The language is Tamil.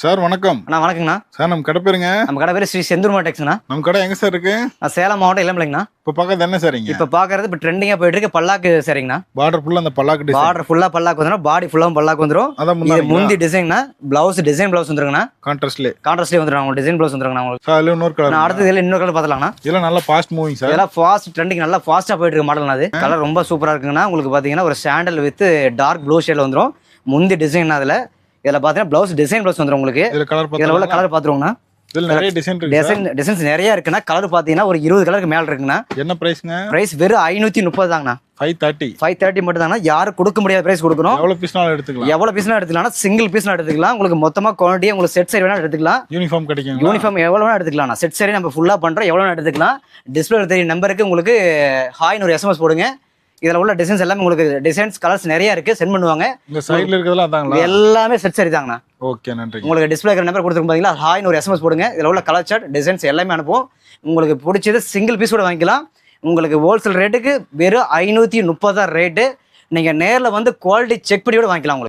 சார் வணக்கம். அண்ணா வணக்கங்கண்ணா. சார் நம்ம கடை பேருங்க? நம்ம கடை பேர் ஸ்ரீ செந்தூர் மாடெக்ஸ்ண்ணா. நம்ம கடை எங்க சார் இருக்கு? சேலம் மாவட்டம் இளம்பிள்ளைங்கண்ணா. இப்போ பார்க்கறது என்ன சாரிங்க? இப்போ பார்க்கறது இப்போ ட்ரெண்டிங்காக போயிட்டு இருக்கு பல்லாக்கு சரிங்கண்ணா. பார்டர் ஃபுல்லா அந்த பல்லாக்கு டிசைன். பார்டர் ஃபுல்லா பல்லாக்கு வந்துடும், பாடி ஃபுல்லாவும் பல்லாக்கு வந்துடும். அதான் இது முந்தி டிசைன்னா, பிளவுஸ் டிசைன் பிளவுஸ் வந்துருங்கண்ணா. கான்ட்ராஸ்ட்ல வந்துடும், உங்களுக்கு டிசைன் பிளவுஸ் வந்துருங்கண்ணா உங்களுக்கு. சார் அதுல இன்னொரு கலர். அடுத்து இதில் இன்னொரு கலர் பார்த்துலாங்கண்ணா. இதெல்லாம் நல்லா ஃபாஸ்ட் மூவிங் சார். இதெல்லாம் ஃபாஸ்ட் ட்ரெண்டிங் நல்லா ஃபாஸ்ட்டாக போயிட்டு இருக்கு மாடல். அது கலர் ரொம்ப சூப்பராக இருக்குங்கண்ணா. உங்களுக்கு பார்த்தீங்கன்னா ஒரு சாண்டல் வித் டார்க் ப்ளூ ஷேட்ல வந்துடும். முந்தி டிசைன் அதில் இதில் பார்த்தீங்கன்னா பிளவுஸ் டிசைன் பிளவுஸ் வந்துடும் உங்களுக்கு. இதில் உள்ள கலர் பார்த்துருவோங்கண்ணா. இதில் நிறைய டிசைன் இருக்கு. டிசைன்ஸ் நிறைய இருக்குண்ணா. கலர் பார்த்தீங்கன்னா ஒரு 20 கலருக்கு மேலே இருக்குங்கண்ணா. என்ன பிரைஸ்ங்க? பிரைஸ் வெறும் 530 தாங்கண்ணா. 530 மட்டும் தாங்கண்ணா. யாரும் கொடுக்க முடியாத பிரைஸ் கொடுக்கணும். எவ்வளவு பீஸ்னாலும் எடுத்துக்கலாம். எவ்வளவு பீஸ்னா எடுத்துக்கலாம். சிங்கிள் பீஸ்னா எடுத்துக்கலாம். உங்களுக்கு மொத்தமா குவான்டிட்டி உங்களுக்கு செட் சரி வேணா எடுத்துக்கலாம். யூனிஃபார்ம் கிடைக்கும். யூனிஃபார்ம் எவ்வளவு வேணா எடுத்துக்கலாம். செட் சரி நம்ம ஃபுல்லா பண்றோம், எவ்வளவு வேணா எடுத்துக்கலாம். டிஸ்பிளே தெரிய நம்பருக்கு உங்களுக்கு ஹாய்னு ஒரு SMS போடுங்க. இதில் உள்ள டிசைன்ஸ் எல்லாமே உங்களுக்கு டிசைன்ஸ் கலர்ஸ் நிறைய இருக்கு, சென்ட் பண்ணுவாங்க. இந்த சைடுல இருக்கிறதெல்லாம் அதாங்களா? எல்லாமே செட் சரி தாங்கண்ணா. ஓகே நன்றி. உங்களுக்கு டிஸ்பிளே இருக்கிற நம்பர் கொடுத்துருக்கும் பாத்தீங்களா, ஹாய்னு ஒரு SMS போடுங்க. இதில் உள்ள கலர் சார்ட் டிசைன்ஸ் எல்லாமே அனுப்புவோம். உங்களுக்கு பிடிச்சது சிங்கிள் பீஸ் கூட வாங்கிக்கலாம். உங்களுக்கு ஹோல்சேல் ரேட்டுக்கு வெறும் 530 ரேட்டு. நீங்க நேரில் வந்து குவாலிட்டி செக் பண்ணி கூட வாங்கிக்கலாம் உங்களுக்கு.